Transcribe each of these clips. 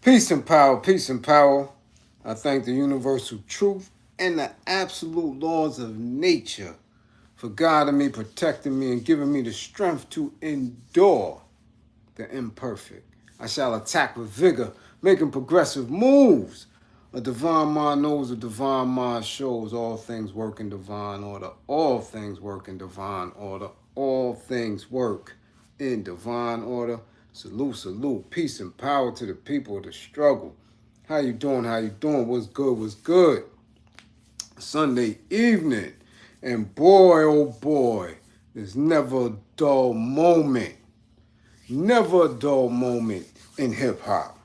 Peace and power, peace and power. I thank the universal truth and the absolute laws of nature for guiding me, protecting me, and giving me the strength to endure the imperfect. I shall attack with vigor, making progressive moves. A divine mind knows, a divine mind shows. All things work in divine order. All things work in divine order. All things work in divine order. Salute, salute. Peace and power to the people of the struggle. How you doing? How you doing? What's good? What's good? Sunday evening. And boy, oh boy, there's never a dull moment. Never a dull moment in hip hop.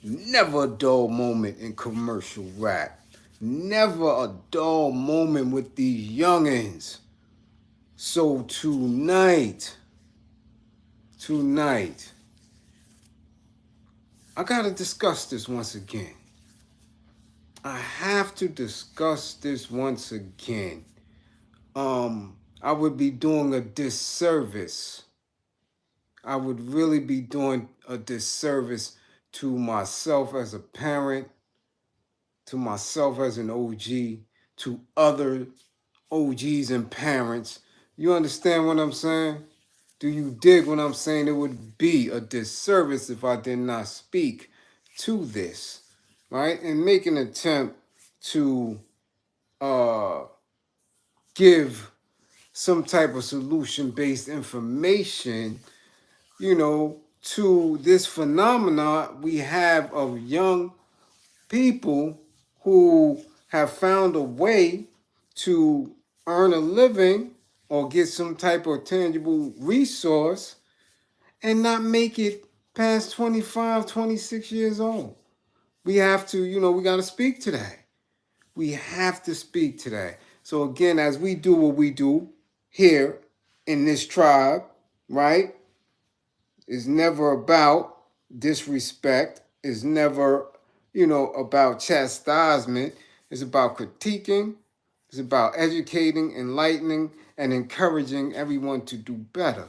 Never a dull moment in commercial rap. Never a dull moment with these youngins. So tonight, I gotta discuss this once again. I have to discuss this once again. I would be doing a disservice. I would really be doing a disservice to myself as a parent, to myself as an OG, to other OGs and parents. You understand what I'm saying? Do you dig what I'm saying? It would be a disservice if I did not speak to this, right? And make an attempt to uh, give some type of solution-based information, to this phenomena we have of young people who have found a way to earn a living or get some type of tangible resource and not make it past 25, 26 years old. We have to, we got to speak to that. We have to speak to that. So again, as we do what we do here in this tribe, right? It's never about disrespect. It's never, about chastisement. It's about critiquing. It's about educating, enlightening, and encouraging everyone to do better.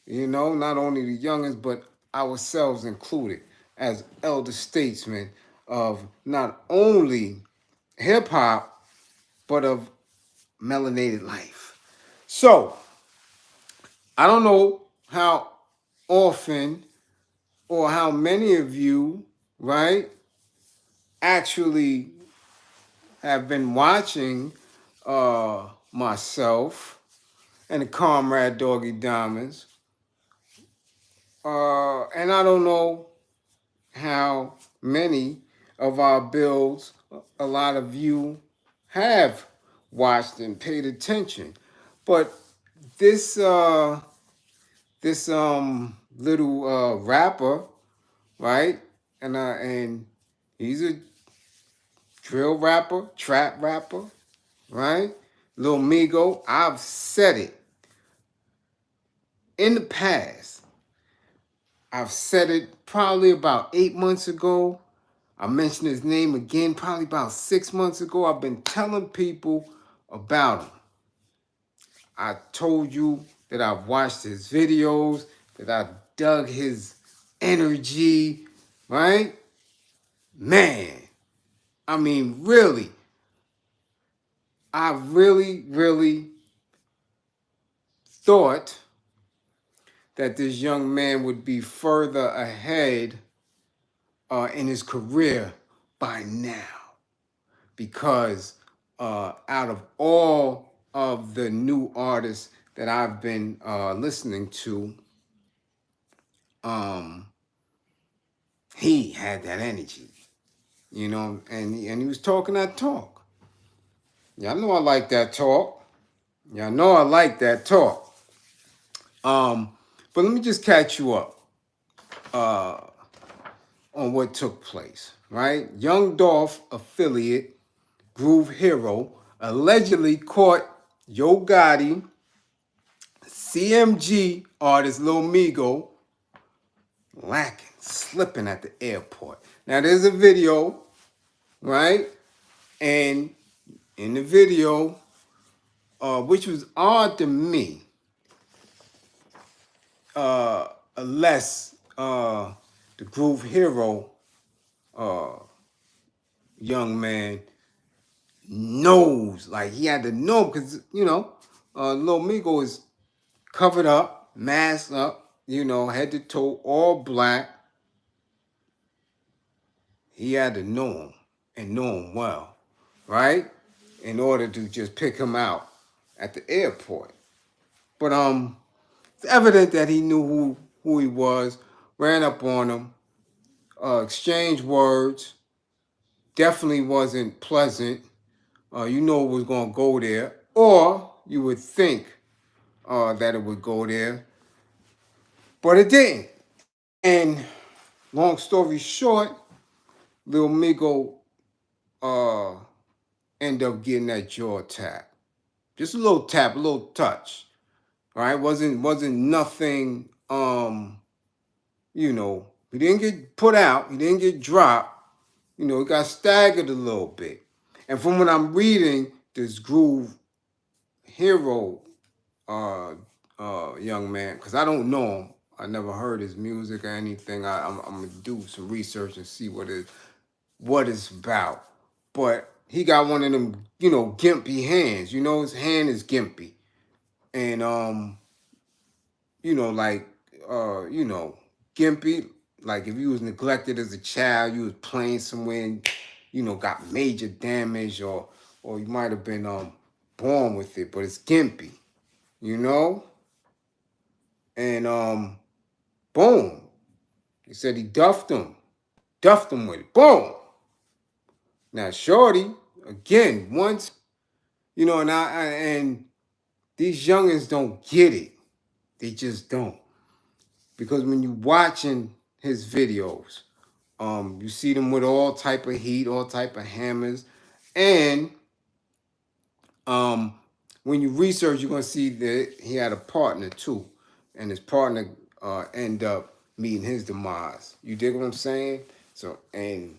Not only the youngins, but ourselves included as elder statesmen of not only hip hop, but of melanated life. So, I don't know how often or how many of you, right, actually have been watching myself and the comrade Doggy Diamonds. And I don't know how many of our builds a lot of you have watched and paid attention. But this little rapper, right? And he's a drill rapper, trap rapper, right? Lil Migo. I've said it in the past. I've said it probably about 8 months ago. I mentioned his name again probably about 6 months ago. I've been telling people about him. I told you that I've watched his videos, that I dug his energy, right? Man, I mean, really, I really thought that this young man would be further ahead in his career by now. Because out of all of the new artists that I've been listening to, he had that energy, and he was talking that talk. Y'all know I like that talk. Y'all know I like that talk. But let me just catch you up on what took place, right? Young Dolph affiliate Groove Hero allegedly caught yogotti CMG artist Lil Migo lacking, slipping at the airport. Now there's a video, right? And in the video, which was odd to me, less the Groove Hero uh, young man knows, like he had to know because Lil Migo is covered up, masked up, head to toe, all black. He had to know him and know him well, right? In order to just pick him out at the airport. But it's evident that he knew who he was, ran up on him, exchanged words, definitely wasn't pleasant. You know it was gonna go there, or you would think that it would go there, but it didn't. And long story short, Lil Migo uh, end up getting that jaw tap, just a little tap, a little touch. All right, wasn't nothing. He didn't get put out, he didn't get dropped. He got staggered a little bit. And from what I'm reading, this Groove Hero young man, because I don't know him. I never heard his music or anything. I'm gonna do some research and see what it's about. But he got one of them, gimpy hands. His hand is gimpy, and like gimpy. Like if you was neglected as a child, you was playing somewhere and got major damage, or you might have been born with it, but it's gimpy, you know. And boom, he said he duffed him with it. Boom. Now Shorty again once, and these youngins don't get it. They just don't, because when you watching his videos, you see them with all type of heat, all type of hammers, and when you research, you're gonna see that he had a partner too, and his partner end up meeting his demise. You dig what I'm saying? So, and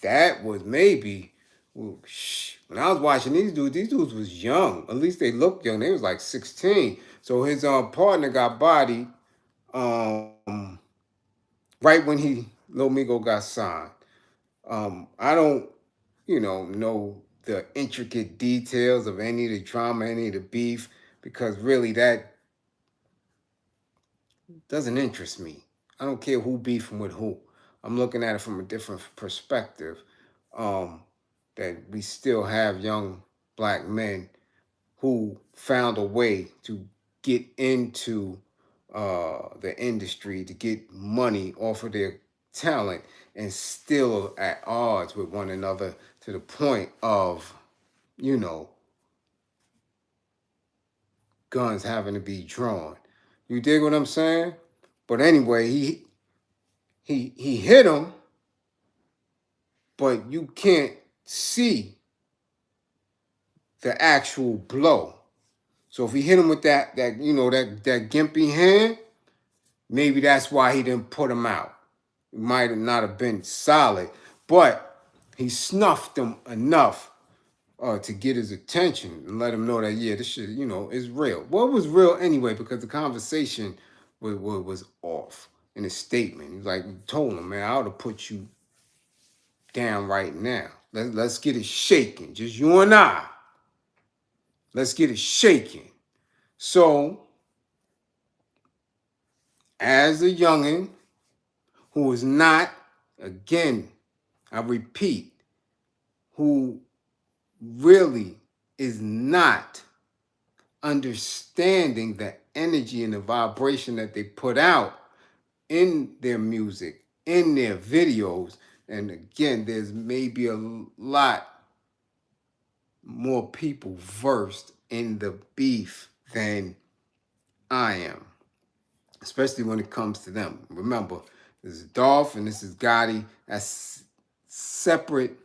that was maybe when I was watching these dudes was young. At least they looked young. They was like 16. So his partner got bodied right when Lil Migo got signed. I don't, know the intricate details of any of the drama, any of the beef, because really that doesn't interest me. I don't care who beefing with who. I'm looking at it from a different perspective. That we still have young black men who found a way to get into the industry, to get money off of their talent, and still at odds with one another to the point of, you know, guns having to be drawn. You dig what I'm saying? But anyway, he hit him, but you can't see the actual blow. So if he hit him with that gimpy hand, maybe that's why he didn't put him out. It might not have been solid, but he snuffed him enough to get his attention and let him know that, yeah, this shit, is real. Well, it was real anyway, because the conversation was off in his statement. He was like, he told him, man, I ought to put you down right now. Let's get it shaking. Just you and I. Let's get it shaking. So, as a youngin' who is not, again, I repeat, who really is not understanding the energy and the vibration that they put out in their music, in their videos. And again, there's maybe a lot more people versed in the beef than I am, especially when it comes to them. Remember, this is Dolph and this is Gotti. That's separate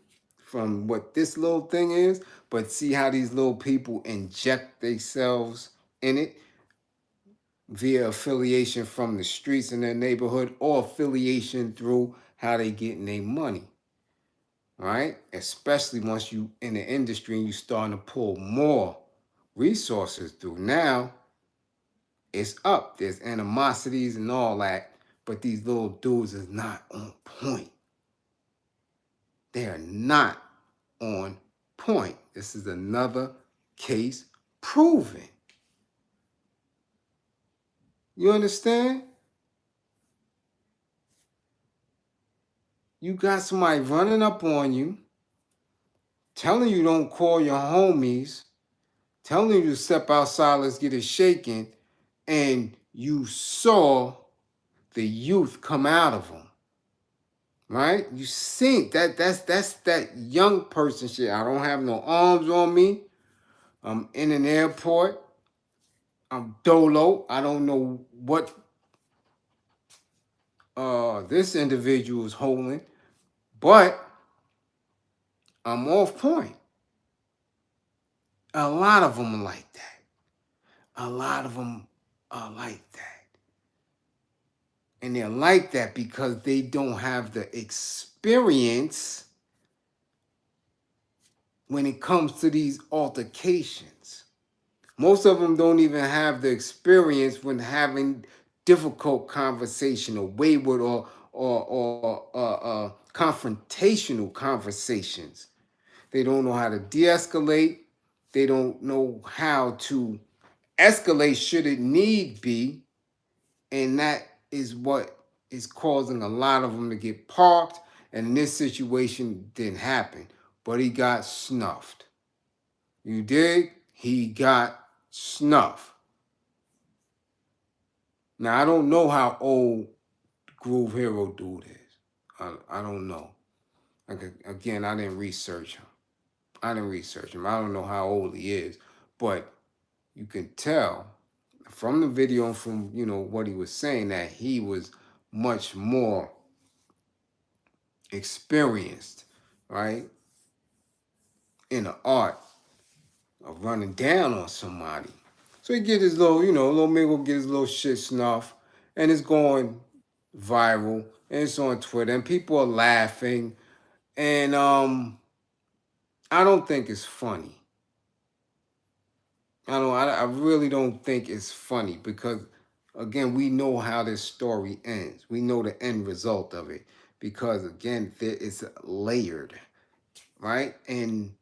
from what this little thing is, but see how these little people inject themselves in it via affiliation from the streets in their neighborhood, or affiliation through how they getting their money, right? Especially once you in the industry and you starting to pull more resources through. Now it's up. There's animosities and all that But these little dudes is not on point. They are not on point. This is another case proven. You understand? You got somebody running up on you, telling you don't call your homies, telling you to step outside, let's get it shaking, and you saw the youth come out of them, right? You seen that's that young person shit. I don't have no arms on me. I'm in an airport. I'm dolo. I don't know what this individual is holding, but I'm off point. A lot of them are like that. A lot of them are like that. And they're like that because they don't have the experience when it comes to these altercations. Most of them don't even have the experience when having difficult conversation or wayward or confrontational conversations. They don't know how to de-escalate. They don't know how to escalate should it need be. And that is what is causing a lot of them to get parked. And in this situation, didn't happen. But he got snuffed. You dig? He got snuffed. Now, I don't know how old Groove Hero dude is. I don't know. Again, I didn't research him. I don't know how old he is. But you can tell from the video and from, what he was saying that he was much more experienced, right, in the art of running down on somebody. So he get his little, Lil Migo get his little shit snuffed, and it's going viral, and it's on Twitter, and people are laughing, and I don't think it's funny. I really don't think it's funny because, again, we know how this story ends. We know the end result of it because, again, it's layered, right? And,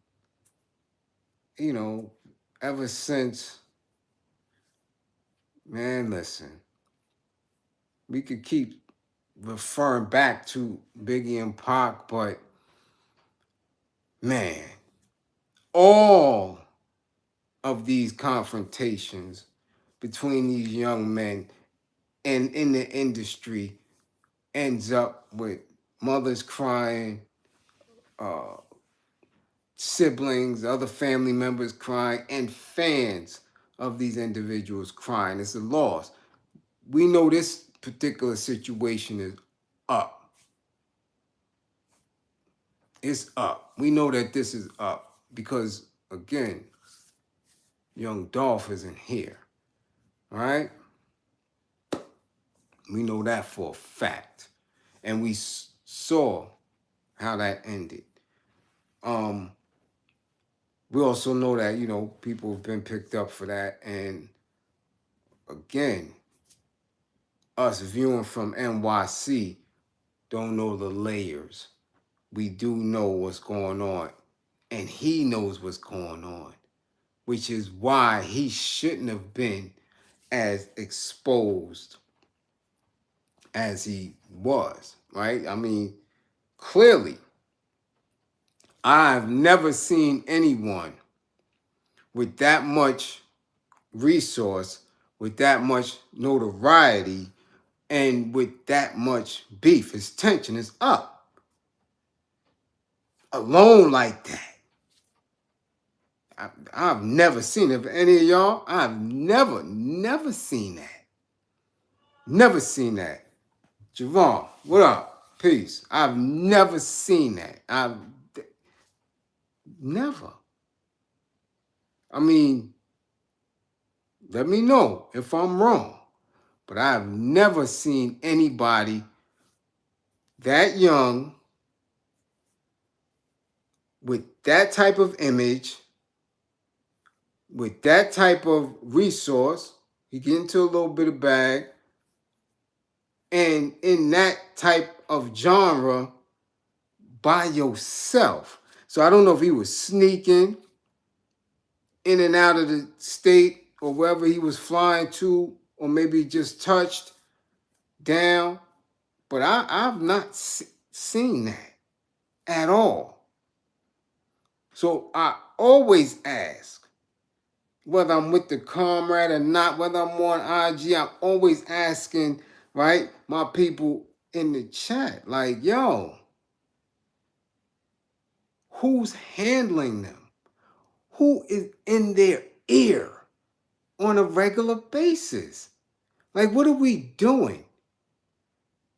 ever since, man, listen, we could keep referring back to Biggie and Pac, but, man, all of these confrontations between these young men and in the industry ends up with mothers crying, siblings, other family members crying, and fans of these individuals crying. It's a loss. We know this particular situation is up. It's up. We know that this is up because, again, young Dolph isn't here, right? We know that for a fact. And we saw how that ended. We also know that, people have been picked up for that. And again, us viewing from NYC don't know the layers. We do know what's going on. And he knows what's going on, which is why he shouldn't have been as exposed as he was, right? I mean, clearly, I've never seen anyone with that much resource, with that much notoriety, and with that much beef. His tension is up. Alone like that. I've never seen it. For any of y'all, I've never seen that. Never seen that. Javon, what up? Peace. I've never seen that. I've never. I mean, let me know if I'm wrong. But I've never seen anybody that young with that type of image, with that type of resource. You get into a little bit of bag, and in that type of genre by yourself. So I don't know if he was sneaking in and out of the state or wherever he was flying to, or maybe just touched down. But I've not seen that at all. So I always ask, whether I'm with the comrade or not, whether I'm on IG, I'm always asking, right, my people in the chat, like, yo, who's handling them? Who is in their ear on a regular basis? Like, what are we doing?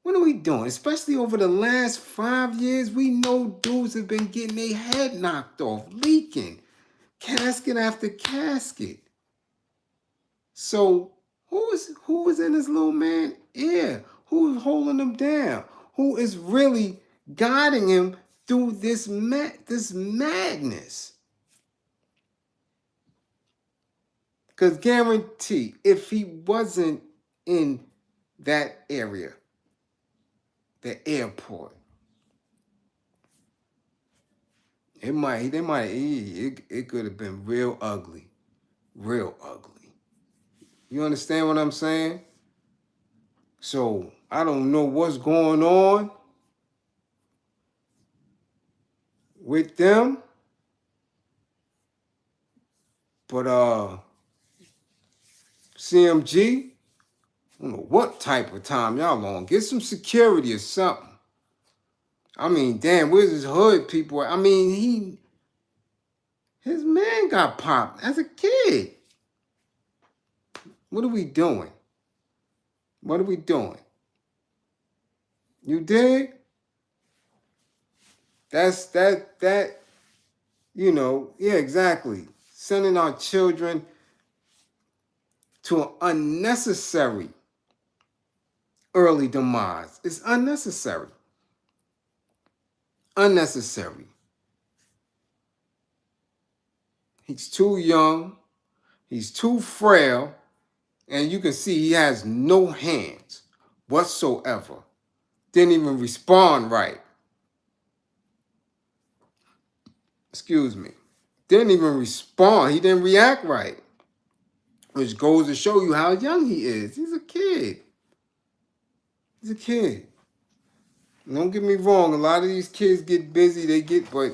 What are we doing? Especially over the last 5 years, we know dudes have been getting their head knocked off, leaking, casket after casket. So who is in this little man's ear? Who is holding him down? Who is really guiding him through this madness? Because guarantee, if he wasn't in that area, the airport, it could have been real ugly. Real ugly. You understand what I'm saying? So I don't know what's going on with them, but CMG, I don't know what type of time y'all on. Get some security or something. I mean, damn, where's his hood people? I mean, his man got popped as a kid. What are we doing? What are we doing? You dig? That, you know, yeah, exactly. Sending our children to an unnecessary early demise. It's unnecessary. Unnecessary. He's too young. He's too frail. And you can see he has no hands whatsoever. Didn't even respond right. Excuse me. Didn't even respond. He didn't react right. Which goes to show you how young he is. He's a kid. He's a kid. Don't get me wrong. A lot of these kids get busy. But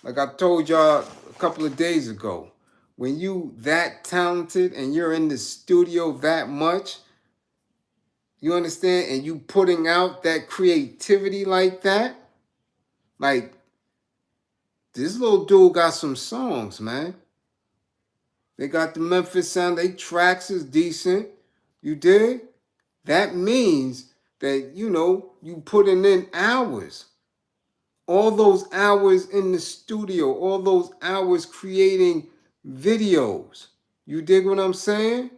like I told y'all a couple of days ago, when you that talented and you're in the studio that much, you understand, and you putting out that creativity like that, like this little dude got some songs, man. They got the Memphis sound. They tracks is decent. You dig? That means that, you know, you putting in hours. All those hours in the studio, all those hours creating videos. You dig what I'm saying?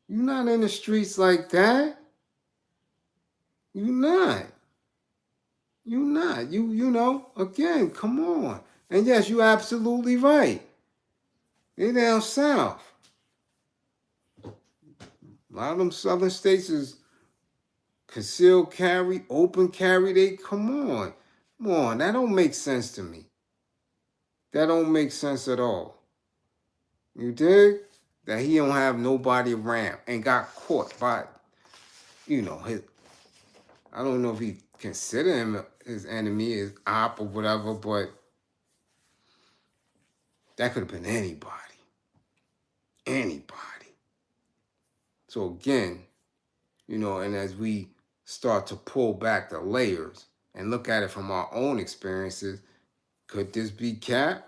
You're not in the streets like that. You're not. You're not. You know, again, come on. And yes, you're absolutely right. They down south. A lot of them southern states is concealed carry, open carry. They come on. Come on. That don't make sense to me. That don't make sense at all. You dig? That he don't have nobody around and got caught by, you know, I don't know if he consider him his enemy, his op or whatever, but that could have been anybody. Anybody. So again, you know, and as we start to pull back the layers and look at it from our own experiences, could this be cap?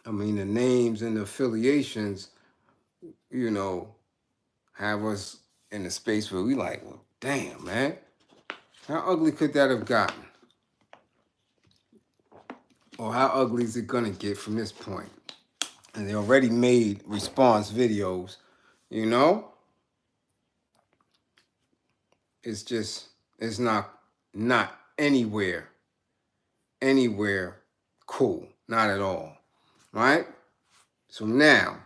I mean, the names and the affiliations, you know, have us in a space where we like, well, damn, man. How ugly could that have gotten? Or how ugly is it gonna get from this point? And they already made response videos, you know? It's just, it's not anywhere cool. Not at all. Right? So now,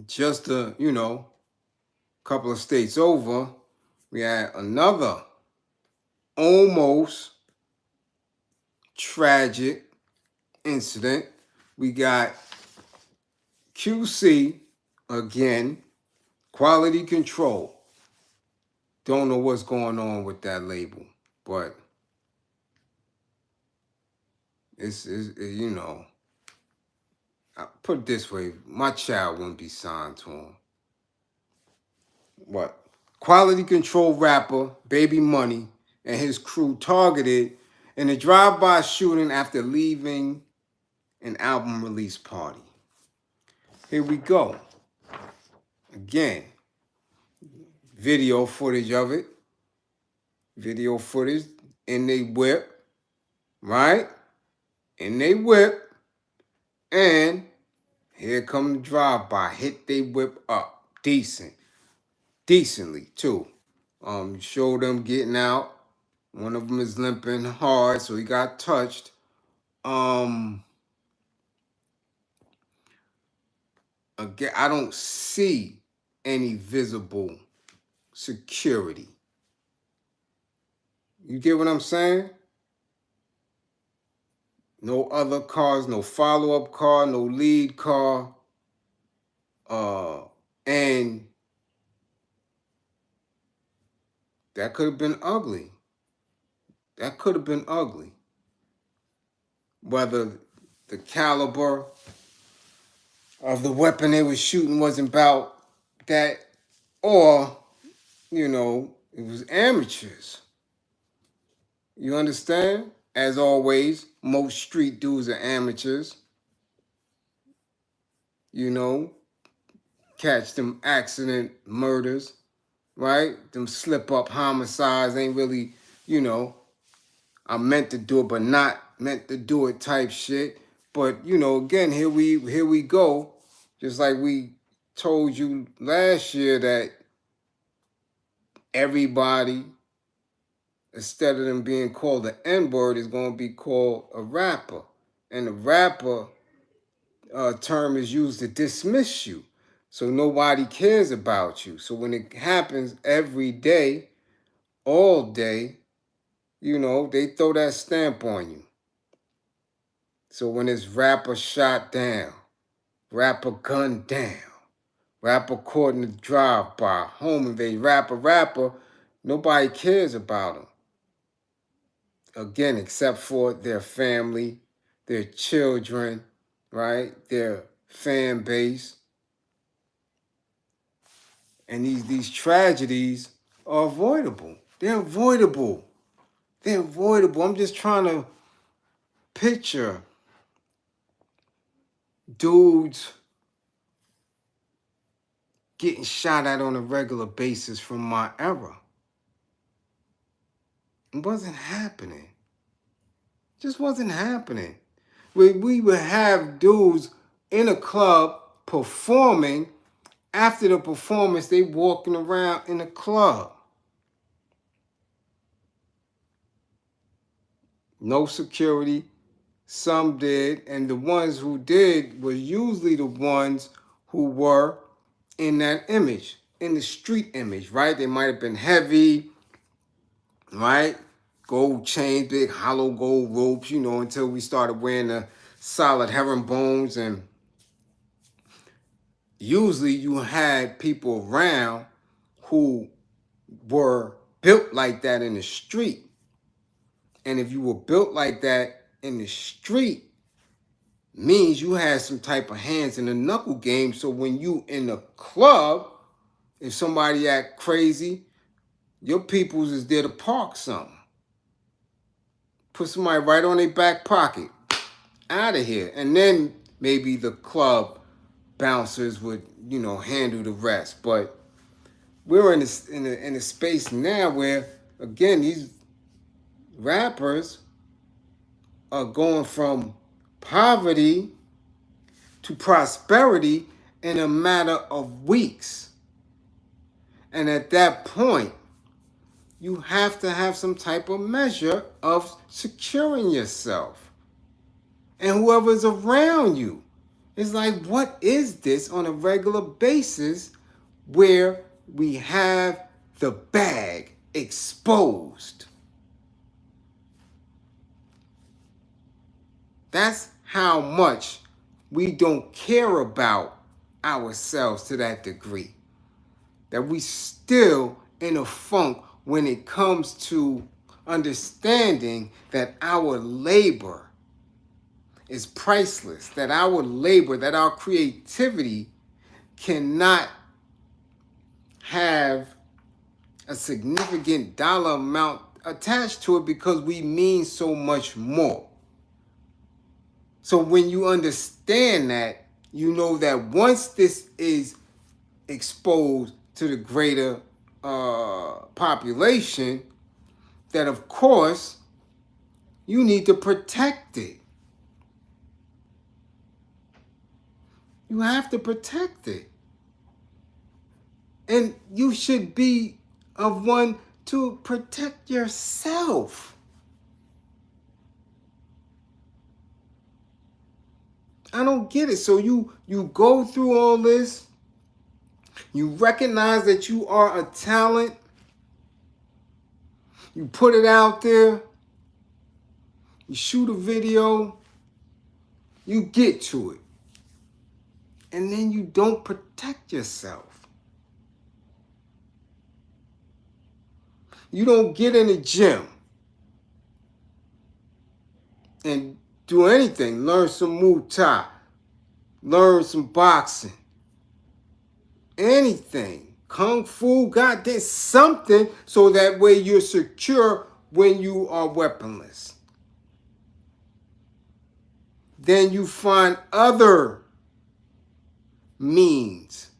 just to, you know, couple of states over, we had another almost tragic incident. We got QC again, quality control. Don't know what's going on with that label, but it's you know, I put it this way, my child wouldn't be signed to him. What? Quality control rapper Baby Money and his crew targeted in a drive-by shooting after leaving an album release party. Here we go. Again, video footage of it. Video footage in they whip, right? In they whip. And here come the drive-by. Hit they whip up. Decently, too. Show them getting out. One of them is limping hard, so he got touched. Again, I don't see any visible security. You get what I'm saying? No other cars, no follow-up car, no lead car. And that could have been ugly. That could have been ugly. Whether the caliber of the weapon they were shooting wasn't about that, or, you know, it was amateurs. You understand? As always, most street dudes are amateurs. You know, catch them accident murders, right? Them slip-up homicides ain't really, you know, I meant to do it, but not meant to do it type shit. But, you know, again, here we go. Just like we told you last year that everybody, instead of them being called the N-word, is going to be called a rapper. And the rapper term is used to dismiss you. So nobody cares about you. So when it happens every day, all day, you know, they throw that stamp on you. So when it's rapper shot down, rapper gunned down, rapper caught in the drive-by, home invasion, rapper, nobody cares about them. Again, except for their family, their children, right? Their fan base. And these tragedies are avoidable. They're avoidable. They're avoidable. I'm just trying to picture dudes getting shot at on a regular basis from my era. It wasn't happening. Just wasn't happening. We would have dudes in a club performing. After the performance, they walking around in the club. No security. Some did. And the ones who did were usually the ones who were in that image, in the street image, right? They might have been heavy, right? Gold chains, big hollow gold ropes, you know, until we started wearing the solid herringbones. And usually you had people around who were built like that in the street. And if you were built like that in the street, means you had some type of hands in the knuckle game. So when you in the club, if somebody act crazy, your peoples is there to park something. Put somebody right on their back pocket. Out of here. And then maybe the club bouncers would, you know, handle the rest. But we're in a space now where, again, these rappers are going from poverty to prosperity in a matter of weeks. And at that point, you have to have some type of measure of securing yourself. And whoever's around you is like, what is this on a regular basis where we have the bag exposed. That's how much we don't care about ourselves to that degree. That we still in a funk when it comes to understanding that our labor is priceless, that our labor, that our creativity cannot have a significant dollar amount attached to it because we mean so much more. So when you understand that, you know that once this is exposed to the greater population, that of course you need to protect it. You have to protect it. And you should be of one to protect yourself. I don't get it. So you go through all this. You recognize that you are a talent. You put it out there. You shoot a video. You get to it. And then you don't protect yourself. You don't get in the gym and do anything. Learn some Muay Thai. Learn some boxing. Anything. Kung Fu, goddamn, something so that way you're secure when you are weaponless. Then you find other means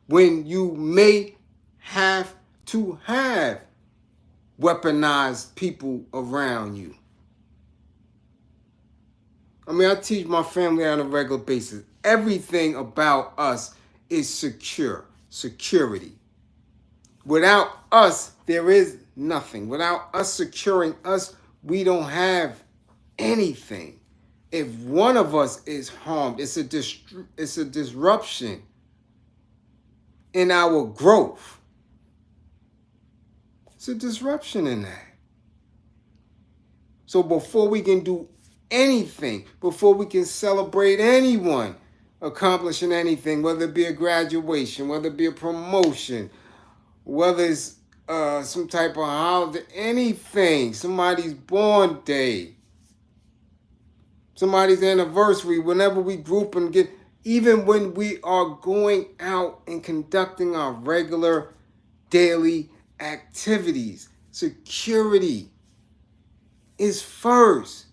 when you may have to have weaponized people around you. I mean, I teach my family on a regular basis. Everything about us is security. Without us, there is nothing. Without us securing us, we don't have anything. If one of us is harmed, it's a disruption in our growth. It's a disruption in that. So before we can do anything, before we can celebrate anyone accomplishing anything, whether it be a graduation, whether it be a promotion, whether it's some type of holiday, anything, somebody's born day, somebody's anniversary, whenever we group and get, even when we are going out and conducting our regular daily activities, security is first.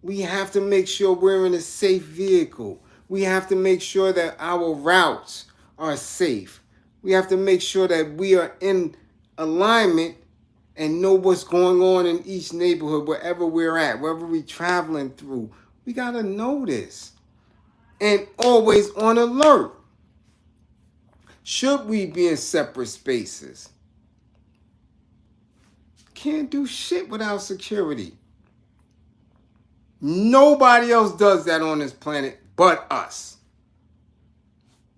We have to make sure we're in a safe vehicle. We have to make sure that our routes are safe. We have to make sure that we are in alignment and know what's going on in each neighborhood, wherever we're at, wherever we're traveling through. We got to know this and always on alert. Should we be in separate spaces? Can't do shit without security. Nobody else does that on this planet but us.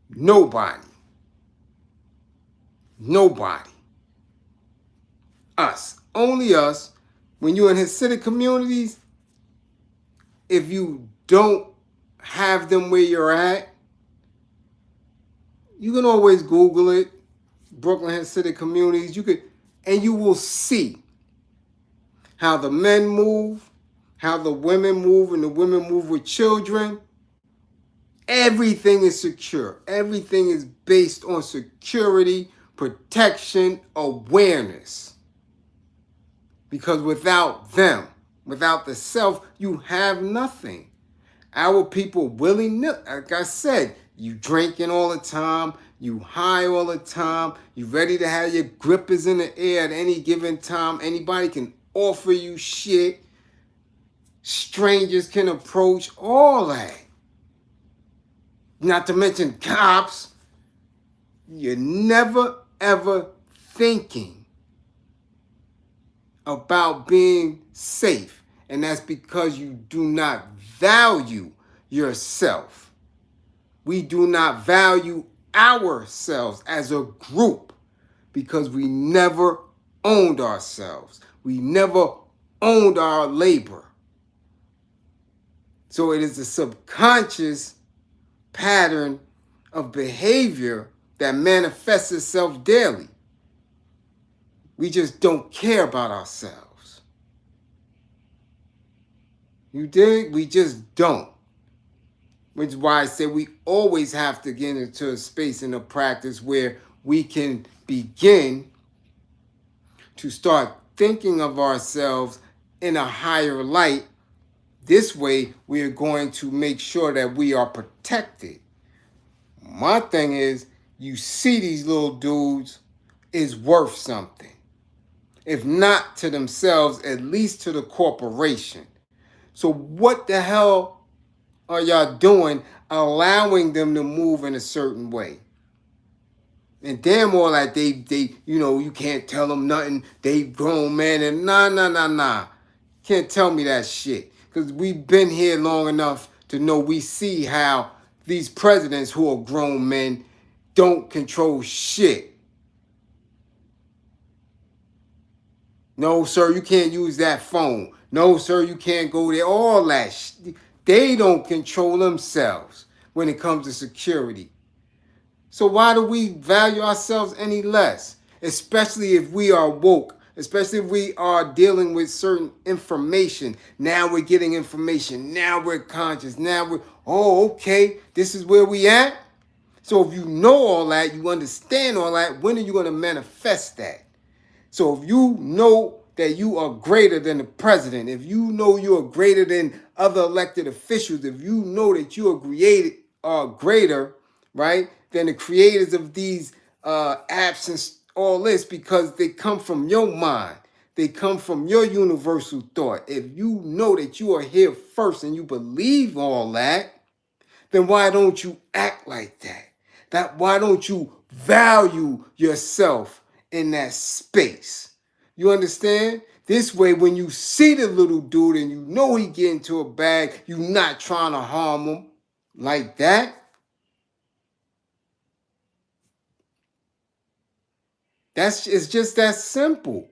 Nobody. Us. Only us. When you're in Hasidic communities, if you don't have them where you're at, you can always Google it, Brooklyn Hasidic communities. And you will see how the men move, how the women move, and the women move with children. Everything is secure. Everything is based on security, protection, awareness. Because without them, without the self, you have nothing. Our people willy-nilly, like I said, you drinking all the time, you high all the time, you ready to have your grippers in the air at any given time. Anybody can offer you shit. Strangers can approach, all that. Not to mention cops. You're never, ever thinking about being safe. And that's because you do not value yourself. We do not value ourselves as a group because we never owned ourselves. We never owned our labor. So it is a subconscious pattern of behavior that manifests itself daily. We just don't care about ourselves. You dig? We just don't. Which is why I say we always have to get into a space and a practice where we can begin to start thinking of ourselves in a higher light. This way, we are going to make sure that we are protected. My thing is, you see these little dudes is worth something. If not to themselves, at least to the corporation. So what the hell are y'all doing allowing them to move in a certain way? And damn all that they you can't tell them nothing. They grown man and nah. Can't tell me that shit. Because we've been here long enough to know we see how these presidents who are grown men don't control shit. No, sir, you can't use that phone. No, sir, you can't go there. All that. They don't control themselves when it comes to security. So why do we value ourselves any less? Especially if we are woke. Especially if we are dealing with certain information. Now we're getting information. Now we're conscious. Now we're, okay, this is where we at. So if you know all that, you understand all that, when are you going to manifest that? So if you know that you are greater than the president, if you know you are greater than other elected officials, if you know that you are greater, right, than the creators of these apps and all this, because they come from your mind, they come from your universal thought. If you know that you are here first and you believe all that, then why don't you act like that? Why don't you value yourself in that space? You understand? This way, when you see the little dude and you know he get into a bag, you're not trying to harm him like that. It's just that simple.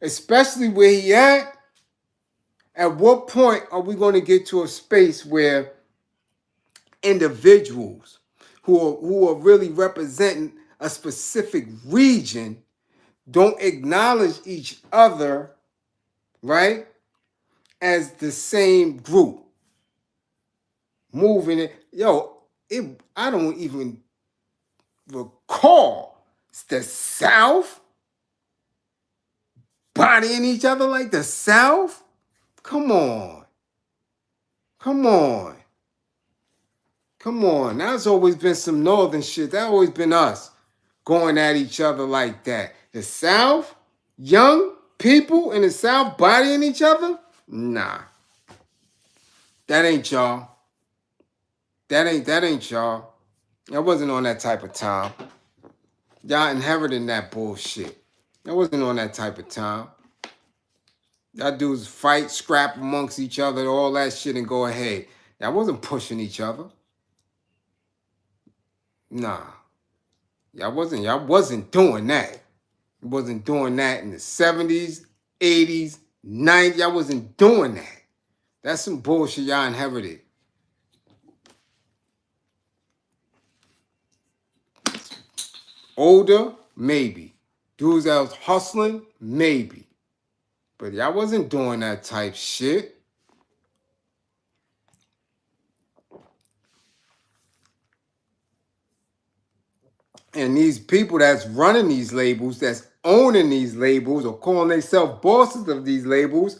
Especially where he at. At what point are we going to get to a space where individuals who are really representing a specific region don't acknowledge each other, right, as the same group moving it? I don't even recall the South bodying each other like the South. Come on. That's always been some northern shit. That always been us going at each other like that. The South, young people in the South bodying each other? Nah. That ain't y'all. That ain't y'all. I wasn't on that type of time. Y'all inheriting that bullshit. I wasn't on that type of time. Y'all dudes fight, scrap amongst each other, all that shit, and go ahead. Y'all wasn't pushing each other. Nah. Y'all wasn't doing that. You wasn't doing that in the 70s, 80s, 90s. Y'all wasn't doing that. That's some bullshit y'all inherited. Older, maybe. Dudes that was hustling, maybe. But y'all wasn't doing that type shit. And these people that's running these labels, that's owning these labels, or calling themselves bosses of these labels,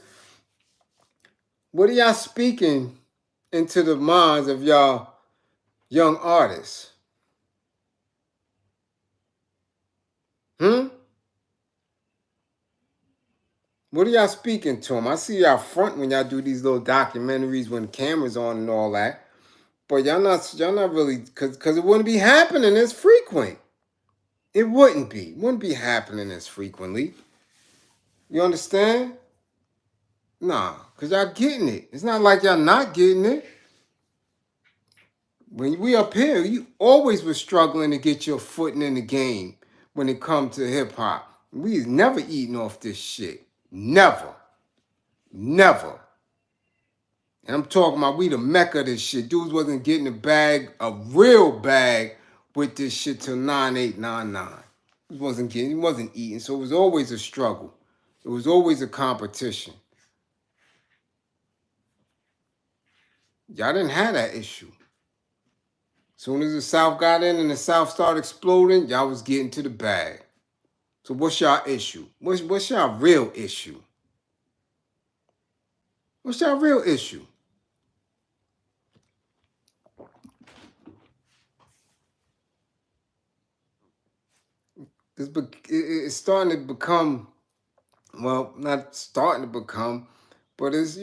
what are y'all speaking into the minds of y'all young artists? What are y'all speaking to them? I see y'all front when y'all do these little documentaries when the camera's on and all that. But y'all not really, because it wouldn't be happening as frequent. It wouldn't be happening as frequently. You understand? Nah, because y'all getting it. It's not like y'all not getting it. When we up here, you always was struggling to get your footing in the game when it come to hip hop. We is never eating off this shit. Never. Never. And I'm talking about we the mecca of this shit. Dudes wasn't getting a bag, a real bag, with this shit till 9899. He wasn't eating. So it was always a struggle. It was always a competition. Y'all didn't have that issue. Soon as the South got in and the South started exploding, y'all was getting to the bag. So what's y'all issue? What's y'all real issue? What's y'all real issue? It's starting to become, well, not starting to become, but it's,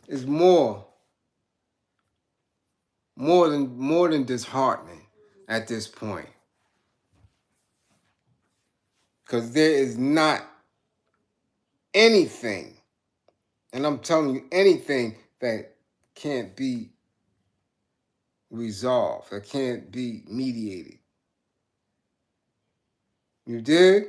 it's more than disheartening at this point. Because there is not anything, and I'm telling you, anything that can't be resolved, that can't be mediated. You dig?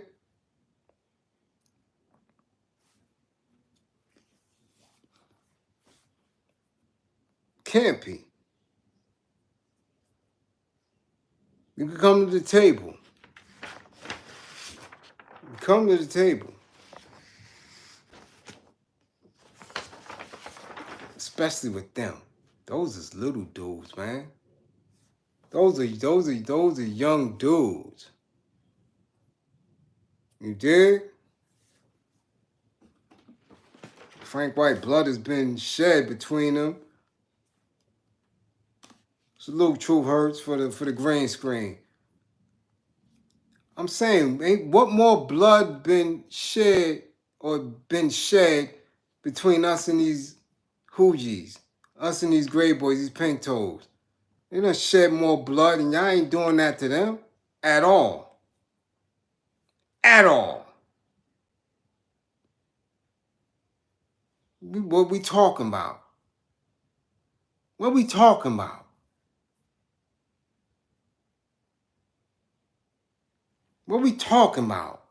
Can't be. You can come to the table. Come to the table. Especially with them. Those is little dudes, man. Those are young dudes. You dig? Frank White blood has been shed between them. So little truth hurts for the green screen. I'm saying, what more blood been shed between us and these hoogies, us and these gray boys, these pink toes? They done shed more blood, and y'all ain't doing that to them at all. At all. What we talking about? What we talking about? What we talking about?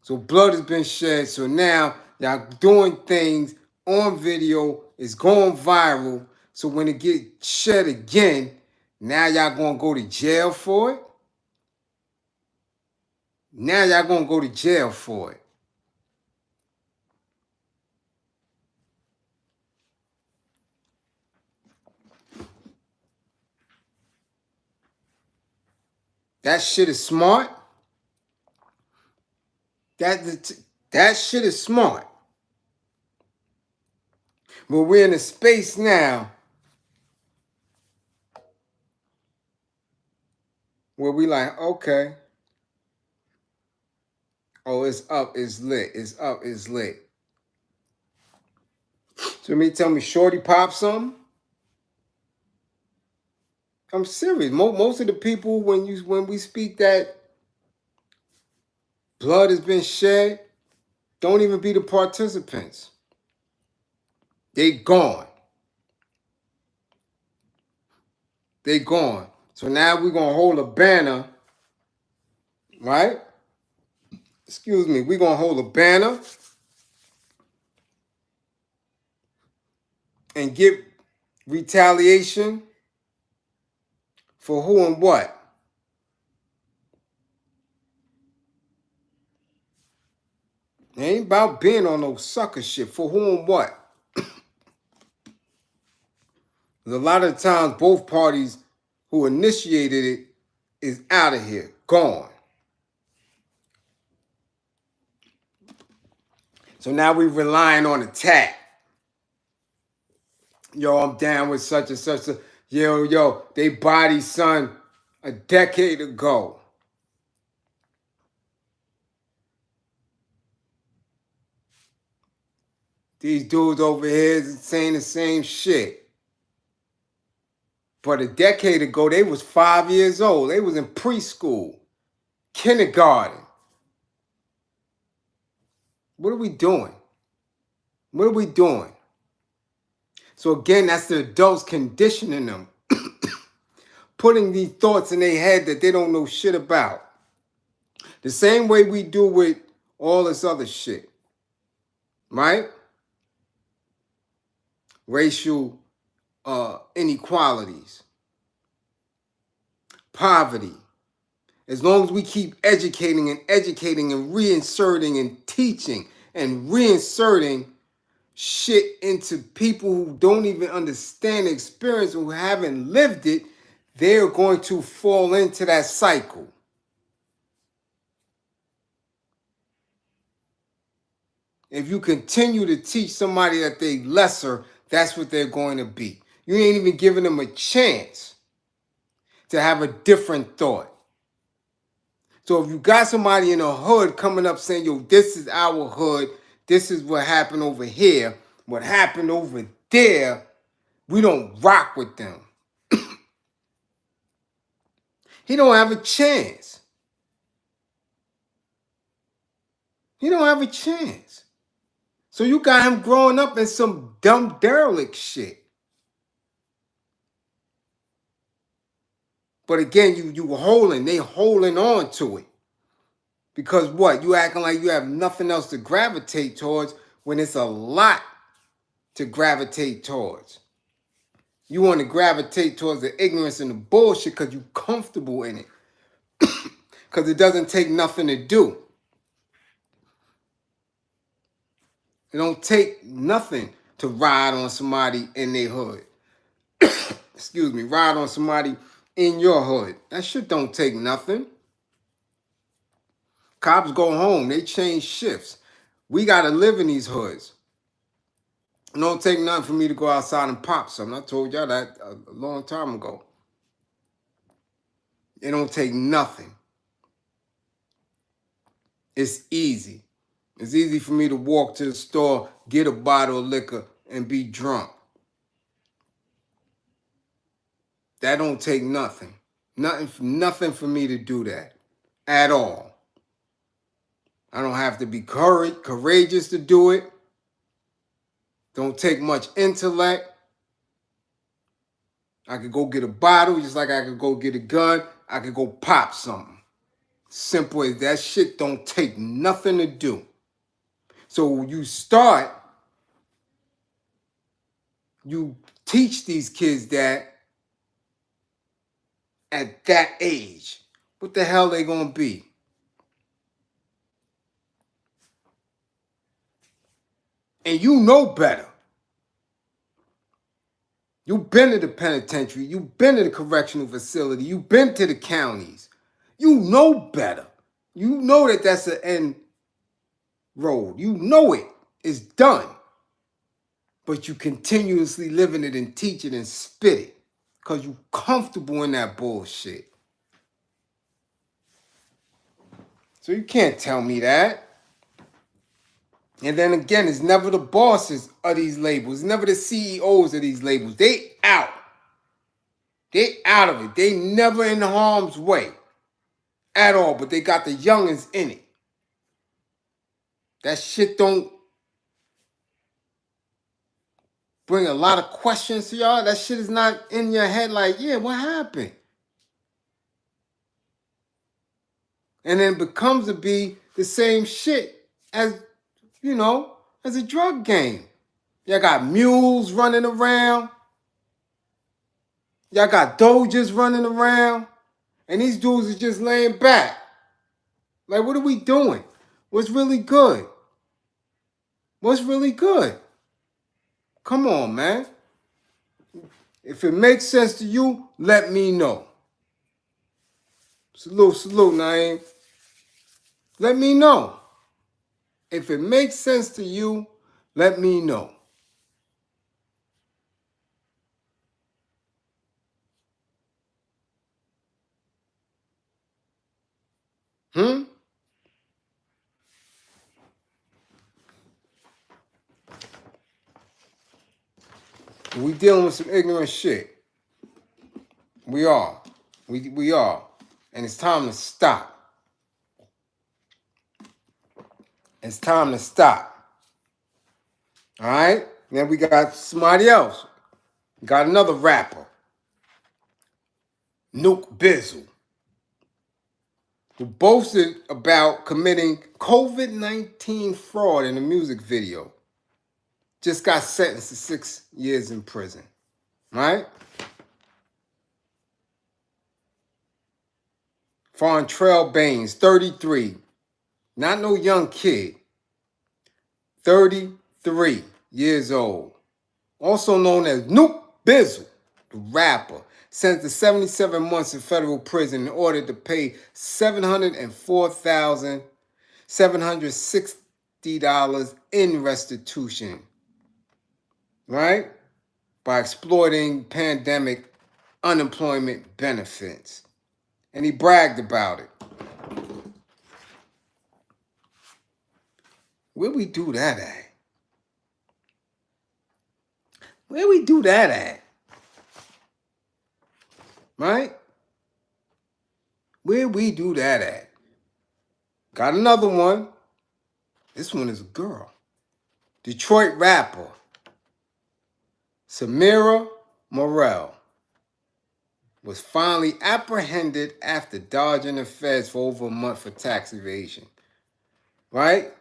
So blood has been shed. So now y'all doing things on video. It's going viral. So when it get shed again, now y'all gonna go to jail for it? Now y'all gonna go to jail for it. That shit is smart. That shit is smart. But we're in a space now where we like, okay. Oh, it's up, it's lit. It's up, it's lit. So tell me, Shorty pop something? I'm serious. Most of the people when we speak that blood has been shed, don't even be the participants. They gone. They gone. So now we're gonna hold a banner, right? Excuse me, we're gonna hold a banner and get retaliation for who and what. It ain't about being on no sucker shit. For who and what? A lot of times both parties who initiated it is out of here, gone. So now we're relying on attack. Yo, I'm down with such and such. Yo, they bodied son a decade ago. These dudes over here is saying the same shit. But a decade ago, they was 5 years old. They was in preschool, kindergarten. What are we doing? What are we doing? So again, that's the adults conditioning them, putting these thoughts in their head that they don't know shit about. The same way we do with all this other shit, right? Racial inequalities, poverty. As long as we keep educating and reinserting and teaching and reinserting shit into people who don't even understand the experience, who haven't lived it, they're going to fall into that cycle. If you continue to teach somebody that they lesser, that's what they're going to be. You ain't even giving them a chance to have a different thought. So if you got somebody in a hood coming up saying, yo, this is our hood, this is what happened over here, what happened over there, we don't rock with them. He don't have a chance. He don't have a chance. So you got him growing up in some dumb derelict shit. But again, they holding on to it. Because what? You acting like you have nothing else to gravitate towards when it's a lot to gravitate towards. You want to gravitate towards the ignorance and the bullshit because you're comfortable in it. Because it doesn't take nothing to do. It don't take nothing to ride on somebody in their hood. Excuse me, ride on somebody in your hood. That shit don't take nothing. Cops go home, they change shifts. We gotta live in these hoods. It don't take nothing for me to go outside and pop something. I told y'all that a long time ago. It don't take nothing. It's easy. It's easy for me to walk to the store, get a bottle of liquor, and be drunk. That don't take nothing. Nothing for me to do that at all. I don't have to be courageous to do it. Don't take much intellect. I could go get a bottle just like I could go get a gun. I could go pop something. Simple as that. Shit don't take nothing to do. So you teach these kids that at that age. What the hell they gonna be? And you know better. You've been to the penitentiary. You've been to the correctional facility. You've been to the counties. You know better. You know that that's the end road. You know it. It's done. But you continuously live in it and teach it and spit it because you're comfortable in that bullshit. So you can't tell me that. And then again, it's never the bosses of these labels. It's never the CEOs of these labels. They out. They out of it. They never in harm's way at all, but they got the youngins in it. That shit don't bring a lot of questions to y'all. That shit is not in your head like, yeah, what happened? And then it becomes to be the same shit as, as a drug game. Y'all got mules running around. Y'all got doges running around. And these dudes is just laying back. Like, what are we doing? What's really good? What's really good? Come on, man. If it makes sense to you, let me know. Salute, Naeem. Let me know. If it makes sense to you, let me know. We dealing with some ignorant shit. We are. We are. And it's time to stop. It's time to stop. All right? Then we got somebody else. Got another rapper, Nukebizzle, who boasted about committing COVID-19 fraud in a music video. Just got sentenced to 6 years in prison. Right? Fontrell Baines, 33. Not no young kid. 33 years old. Also known as nukebizzle, the rapper, sentenced to 77 months in federal prison in order to pay $704,760 in restitution. Right? By exploiting pandemic unemployment benefits. And he bragged about it. Where we do that at? Where we do that at? Right? Where we do that at? Got another one. This one is a girl. Detroit rapper Samira Morell was finally apprehended after dodging the feds for over a month for tax evasion. Right?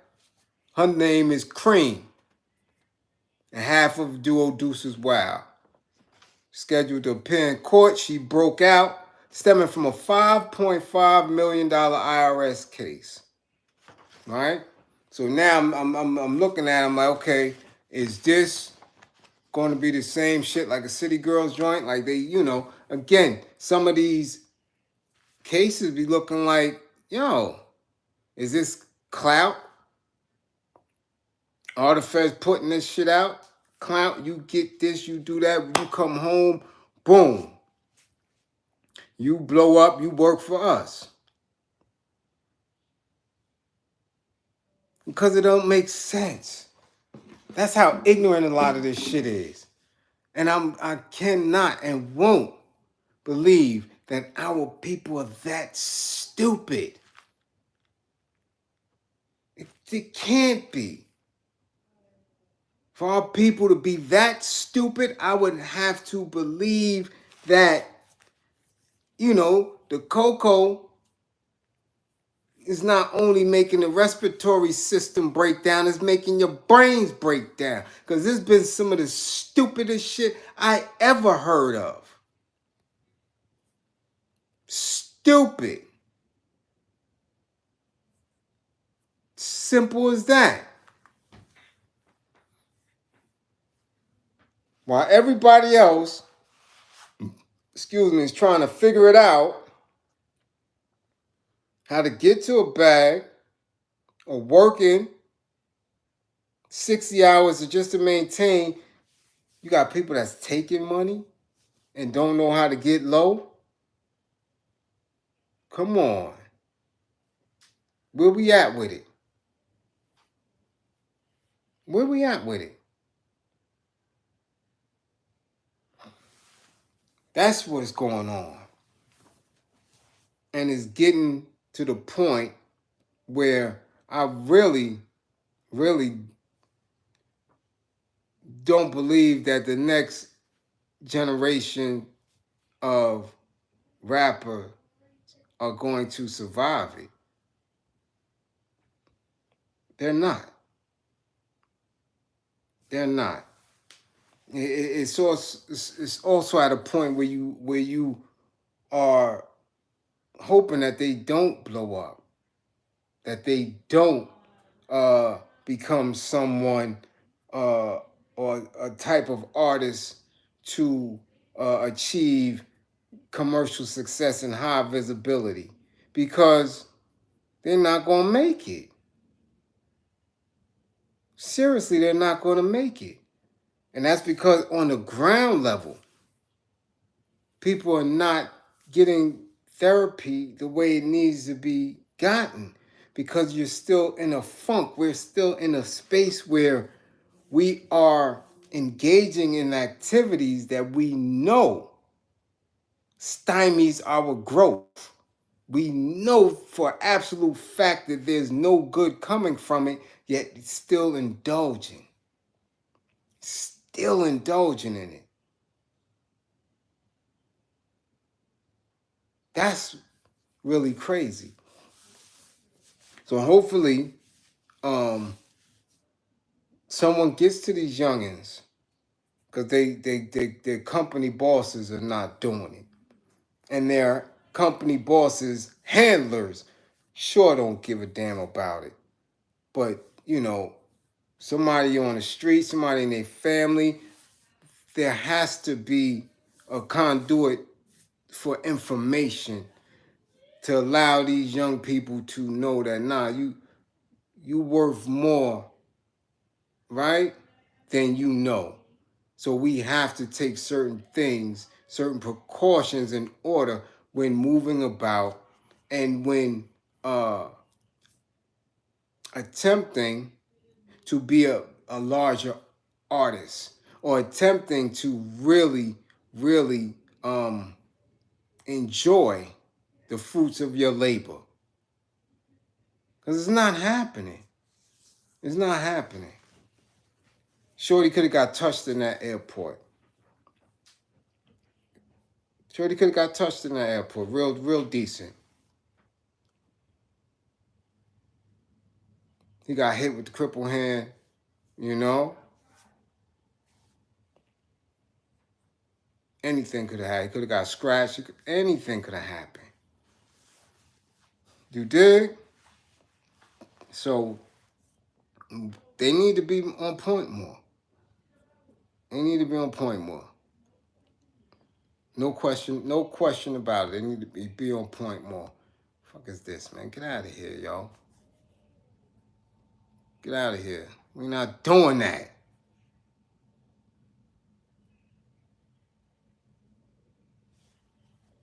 Her name is Karim, and half of duo Deuces Wild. Scheduled to appear in court, she broke out, stemming from a $5.5 million IRS case. Right? So now I'm looking at it, I'm like, okay, is this going to be the same shit like a City Girls joint? Like they, again, some of these cases be looking like, yo, is this clout? All the feds putting this shit out? Clout, you get this, you do that, you come home, boom. You blow up, you work for us. Because it don't make sense. That's how ignorant a lot of this shit is. And I cannot and won't believe that our people are that stupid. It can't be. For our people to be that stupid, I would have to believe that, the cocoa is not only making the respiratory system break down, it's making your brains break down. Because this has been some of the stupidest shit I ever heard of. Stupid. Simple as that. While everybody else, is trying to figure it out, how to get to a bag or working 60 hours just to maintain. You got people that's taking money and don't know how to get low. Come on. Where we at with it? Where we at with it? That's what's going on. And it's getting to the point where I really, really don't believe that the next generation of rappers are going to survive it. They're not. They're not. It's also at a point where you are hoping that they don't blow up, that they don't become someone or a type of artist to achieve commercial success and high visibility, because they're not going to make it. Seriously, they're not going to make it. And that's because on the ground level, people are not getting therapy the way it needs to be gotten, because you're still in a funk. We're still in a space where we are engaging in activities that we know stymies our growth. We know for absolute fact that there's no good coming from it, yet it's still indulging. still indulging in it. That's really crazy. So hopefully, someone gets to these youngins, because their company bosses are not doing it. And their company bosses, handlers, sure don't give a damn about it. But, somebody on the street, somebody in their family, there has to be a conduit for information to allow these young people to know that, nah, you worth more, right, than you know. So we have to take certain things, certain precautions in order when moving about and when attempting to be a larger artist, or attempting to really, really enjoy the fruits of your labor. Because it's not happening. It's not happening. Shorty could have got touched in that airport. Shorty could have got touched in that airport. Real decent. He got hit with the crippled hand, Anything could have happened. He could have got scratched. Anything could have happened. You dig? So they need to be on point more. They need to be on point more. No question about it. They need to be on point more. Fuck is this, man? Get out of here, y'all. Get out of here. We're not doing that.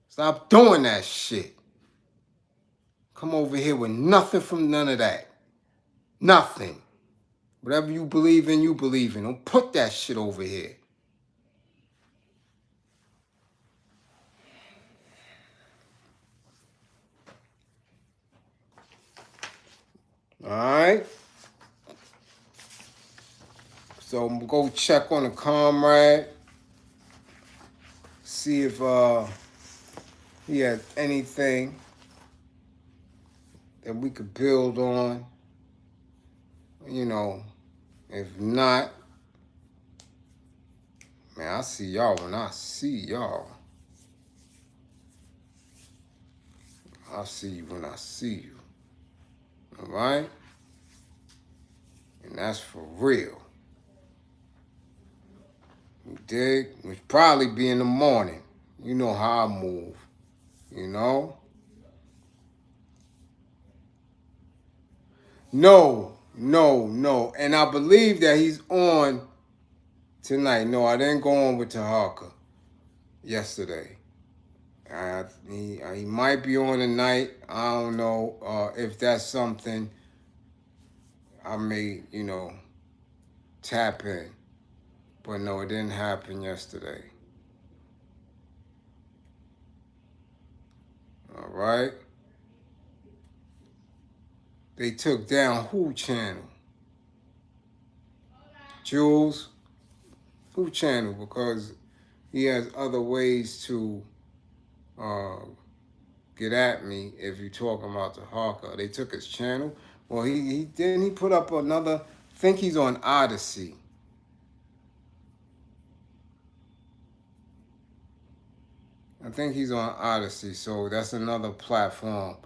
Stop doing that shit. Come over here with nothing from none of that. Nothing. Whatever you believe in, you believe in. Don't put that shit over here. All right? So I'm go check on the comrade. See if he has anything that we could build on. If not, man, I'll see y'all when I see y'all. I'll see you when I see you. All right? And that's for real. You dig? Which probably be in the morning. You know how I move. No. And I believe that he's on tonight. No, I didn't go on with Tahaka yesterday. He might be on tonight. I don't know if that's something I may, tap in. But no, it didn't happen yesterday. All right? They took down who channel? Jules? Who channel? Because he has other ways to get at me if you're talking about the Hawker. They took his channel. Well, he put up another. I think he's on Odyssey. I think he's on Odyssey, so that's another platform.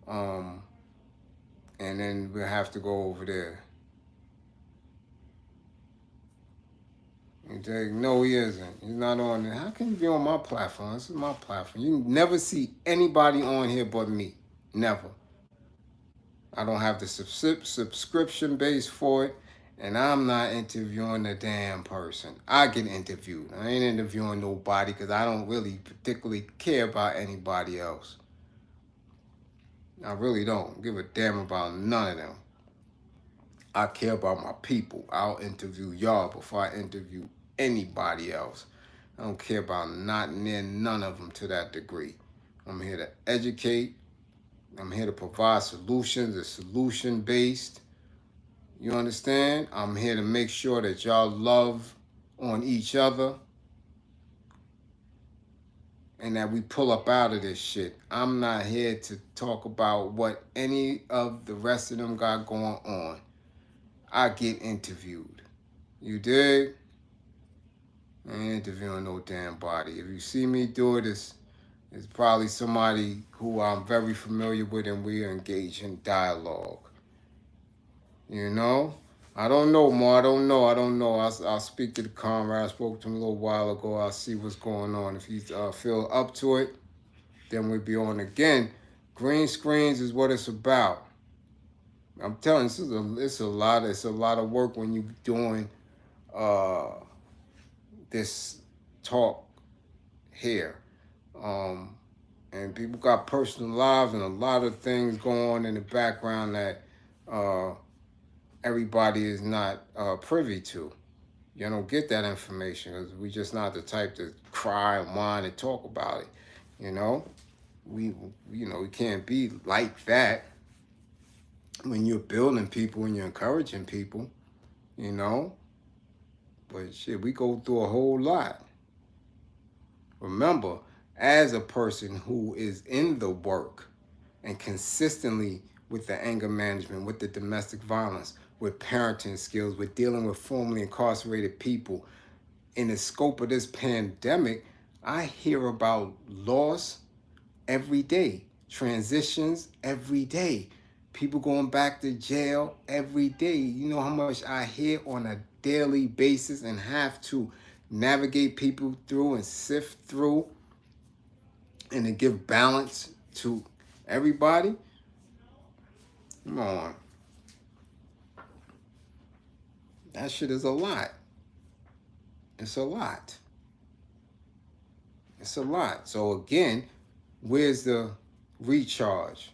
And then we'll have to go over there. No, he isn't. He's not on there. How can you be on my platform? This is my platform. You never see anybody on here but me. Never. I don't have the subscription base for it, and I'm not interviewing the damn person. I get interviewed. I ain't interviewing nobody because I don't really particularly care about anybody else. I really don't give a damn about none of them. I care about my people. I'll interview y'all before I interview anybody else. I don't care about not near none of them to that degree. I'm here to educate. I'm here to provide solutions. It's solution-based. You understand? I'm here to make sure that y'all love on each other and that we pull up out of this shit. I'm not here to talk about what any of the rest of them got going on. I get interviewed. You dig? I ain't interviewing no damn body. If you see me do it, it's probably somebody who I'm very familiar with and we are engaged in dialogue. You know? I don't know, Ma. I don't know. I'll speak to the comrade. I spoke to him a little while ago. I'll see what's going on. If he feel up to it, then we'll be on again. Green screens is what it's about. I'm telling you, it's a lot of work when you're doing this talk here. And people got personal lives and a lot of things going on in the background that everybody is not privy to. You don't get that information because we just not the type to cry and whine and talk about it. You know, we can't be like that when you're building people and you're encouraging people. You know, but shit, we go through a whole lot. Remember, as a person who is in the work and consistently with the anger management, with the domestic violence, with parenting skills, with dealing with formerly incarcerated people, in the scope of this pandemic, I hear about loss every day, transitions every day, people going back to jail every day. You know how much I hear on a daily basis and have to navigate people through and sift through and to give balance to everybody. Come on. That shit is a lot. It's a lot. It's a lot. So again, where's the recharge?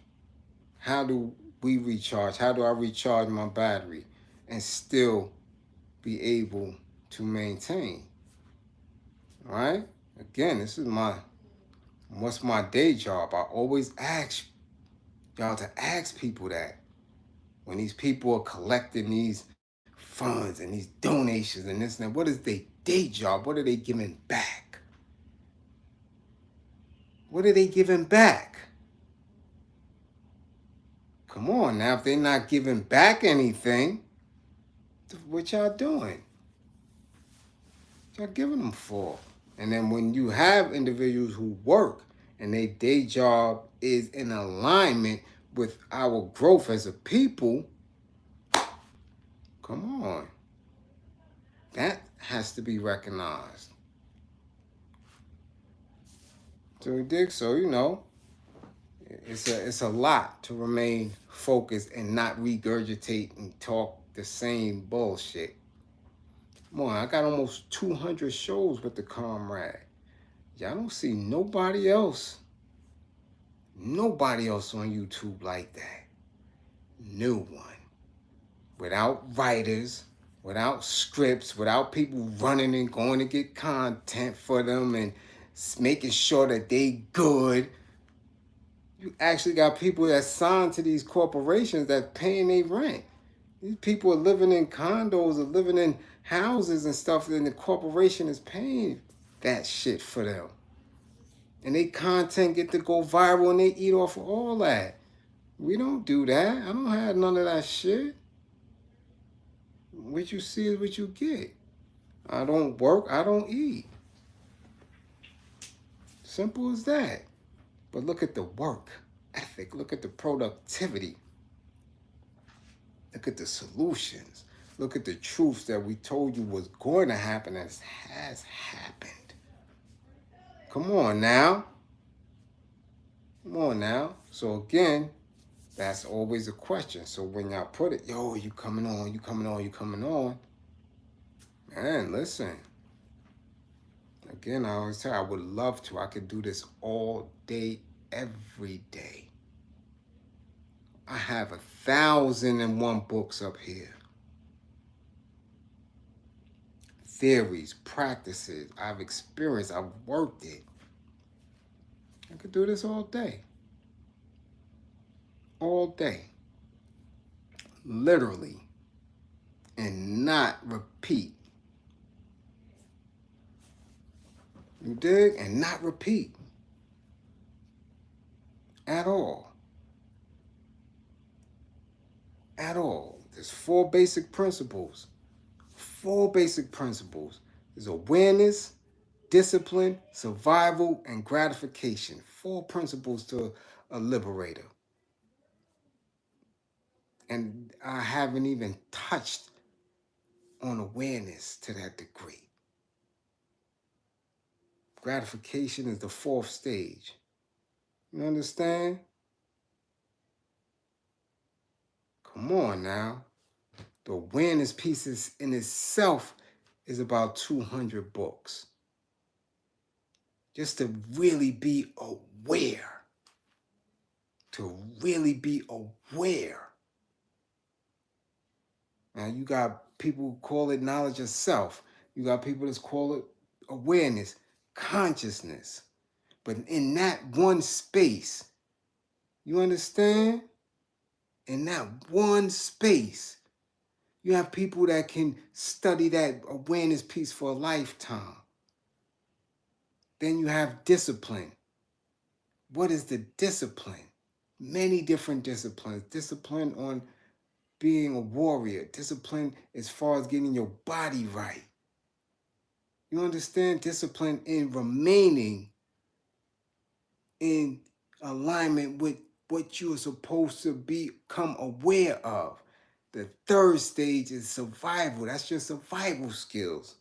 How do we recharge? How do I recharge my battery and still be able to maintain? All right? Again, this is what's my day job? I always ask y'all to ask people that. When these people are collecting these funds and these donations and this and that, what is their day job? What are they giving back? What are they giving back? Come on now, if they're not giving back anything, what y'all doing? What y'all giving them for? And then when you have individuals who work and their day job is in alignment with our growth as a people, come on. That has to be recognized. So, Dick, so you know, it's a lot to remain focused and not regurgitate and talk the same bullshit. Come on, I got almost 200 shows with the comrade. Y'all don't see nobody else on YouTube like that. New one. Without writers, without scripts, without people running and going to get content for them and making sure that they good. You actually got people that signed to these corporations that paying their rent. These people are living in condos or living in houses and stuff, and the corporation is paying that shit for them. And they content get to go viral and they eat off of all that. We don't do that. I don't have none of that shit. What you see is what you get. I don't work, I don't eat. Simple as that. But look at the work ethic. Look at the productivity. Look at the solutions. Look at the truths that we told you was going to happen and has happened. Come on now. Come on now. So again, that's always a question. So when y'all put it, yo, you coming on, you coming on, you coming on. Man, listen. Again, I always tell you, I would love to. I could do this all day, every day. I have 1,001 books up here. Theories, practices, I've experienced, I've worked it. I could do this all day. All day. Literally. and not repeat. You dig? And not repeat at all. At all. There's 4 basic principles. 4 basic principles. There's awareness, discipline, survival, and gratification. 4 principles to a liberator. And I haven't even touched on awareness to that degree. Gratification is the 4th stage. You understand? Come on now. The awareness piece in itself is about 200 books. Just to really be aware. To really be aware. Now, you got people who call it knowledge of self. You got people that call it awareness, consciousness. But in that one space, you understand? In that one space, you have people that can study that awareness piece for a lifetime. Then you have discipline. What is the discipline? Many different disciplines. Discipline on being a warrior. Discipline as far as getting your body right. You understand? Discipline in remaining in alignment with what you are supposed to become aware of. The 3rd stage is survival. That's your survival skills.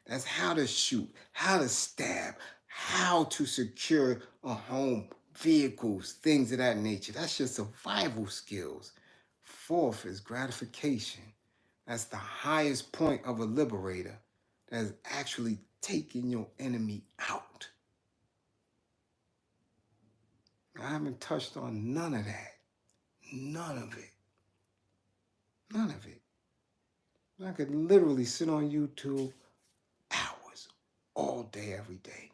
That's how to shoot, how to stab, how to secure a home, vehicles, things of that nature. That's your survival skills. 4th is gratification. That's the highest point of a liberator. That's actually taking your enemy out. I haven't touched on none of that. None of it. None of it. I could literally sit on YouTube hours, all day, every day.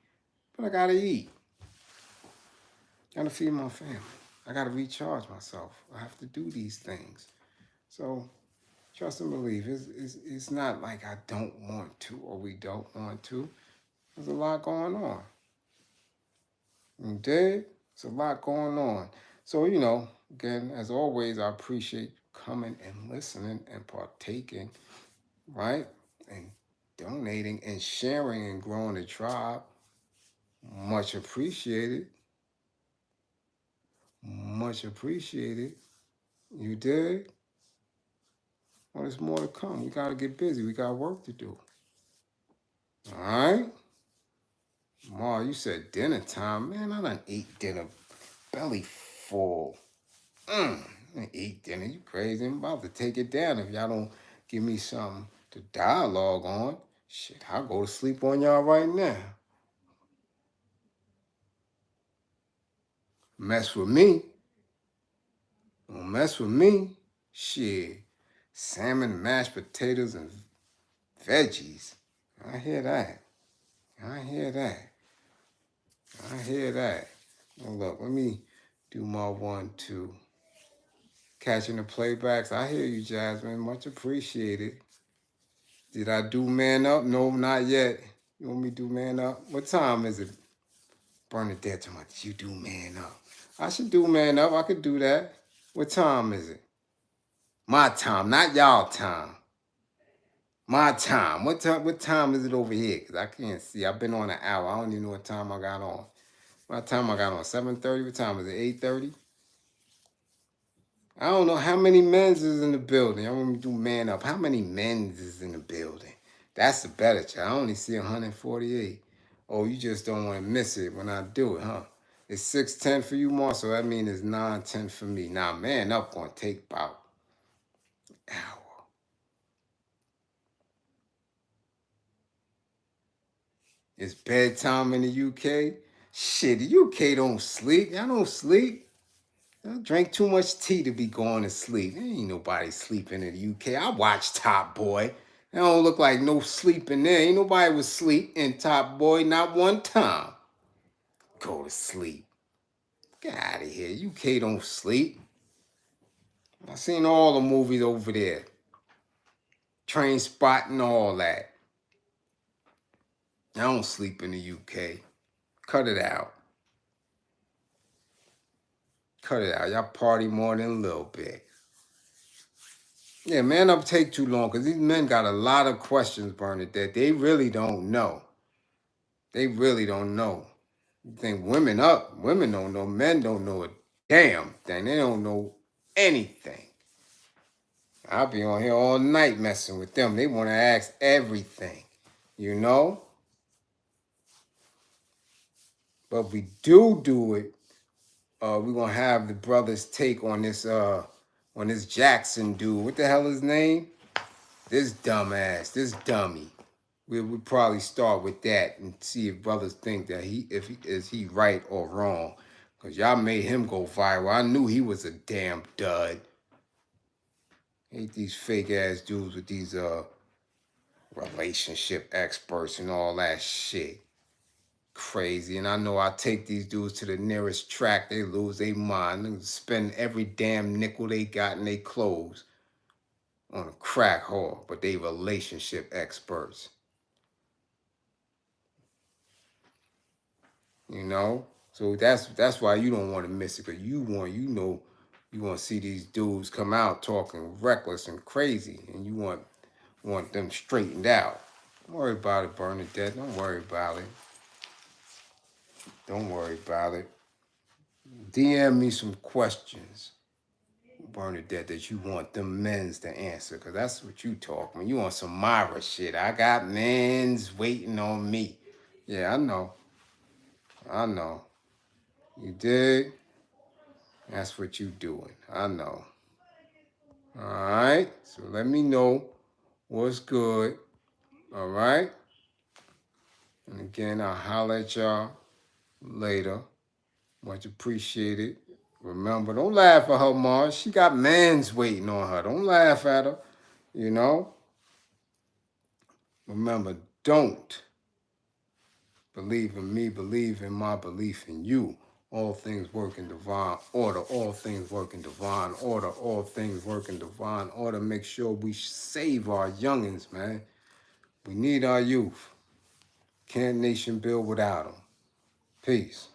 But I gotta eat. Gotta feed my family. I gotta recharge myself. I have to do these things. So, trust and believe. It's not like I don't want to or we don't want to. There's a lot going on. You dig? There's a lot going on. So, again, as always, I appreciate coming and listening and partaking, right? And donating and sharing and growing the tribe. Much appreciated. Much appreciated. You dig? Well, there's more to come. We got to get busy. We got work to do. All right? Ma, you said dinner time. Man, I done ate dinner. Belly full. I ate dinner. You crazy. I'm about to take it down if y'all don't give me something to dialogue on. Shit, I'll go to sleep on y'all right now. Mess with me. Don't mess with me. Shit. Salmon, mashed potatoes, and veggies. I hear that. I hear that. I hear that. Well, look, let me do my 1, 2. Catching the playbacks. I hear you, Jasmine. Much appreciated. Did I do man up? No, not yet. You want me to do man up? What time is it? Bernadette, too much. You do man up. I should do man up. I could do that. What time is it? My time, not y'all time. My time. What time is it over here? Because I can't see. I've been on an hour. I don't even know what time I got on. What time I got on? 7:30? What time is it? 8:30? I don't know how many men's is in the building. I want me to do man up. How many men's is in the building? That's the better check. I only see 148. Oh, you just don't want to miss it when I do it, huh? It's 6:10 for you, Mar, so that means it's 9:10 for me. Now, man up gonna take about an hour. It's bedtime in the UK. Shit, the UK don't sleep. Y'all don't sleep. I drink too much tea to be going to sleep. There ain't nobody sleeping in the UK. I watch Top Boy. It don't look like no sleeping there. Ain't nobody was sleep in Top Boy, not one time. Go to sleep. Get out of here. UK don't sleep. I seen all the movies over there. train spotting, all that. I don't sleep in the UK. Cut it out. Cut it out. Y'all party more than a little bit. Yeah, man up take too long because these men got a lot of questions, Bernadette. They really don't know. They really don't know. You think women up? Women don't know. Men don't know a damn thing. They don't know anything. I'll be on here all night messing with them. They want to ask everything, you know? But we do it. We're going to have the brothers take on this Jackson dude. What the hell is his name? This dumbass, this dummy. We'll probably start with that and see if brothers think that is he right or wrong. Because y'all made him go viral. I knew he was a damn dud. Hate these fake ass dudes with these relationship experts and all that shit. Crazy. And I know I take these dudes to the nearest track, they lose their mind. They spend every damn nickel they got in their clothes on a crack whore, but they relationship experts. You know? So that's why you don't want to miss it, because you want to see these dudes come out talking reckless and crazy, and you want them straightened out. Don't worry about it, Bernadette. Don't worry about it. Don't worry about it. DM me some questions, Bernadette, that you want them men's to answer, because that's what you talk when you want some Myra shit. I got men's waiting on me. Yeah, I know. You dig? That's what you doing. I know. All right. So let me know what's good. All right. And again, I'll holler at y'all later. Much appreciated. Remember, don't laugh at her, Mars. She got mans waiting on her. Don't laugh at her. You know? Remember, don't believe in me, believe in my belief in you. All things work in divine order. All things work in divine order. All things work in divine order. Make sure we save our youngins, man. We need our youth. Can't nation build without them. Peace.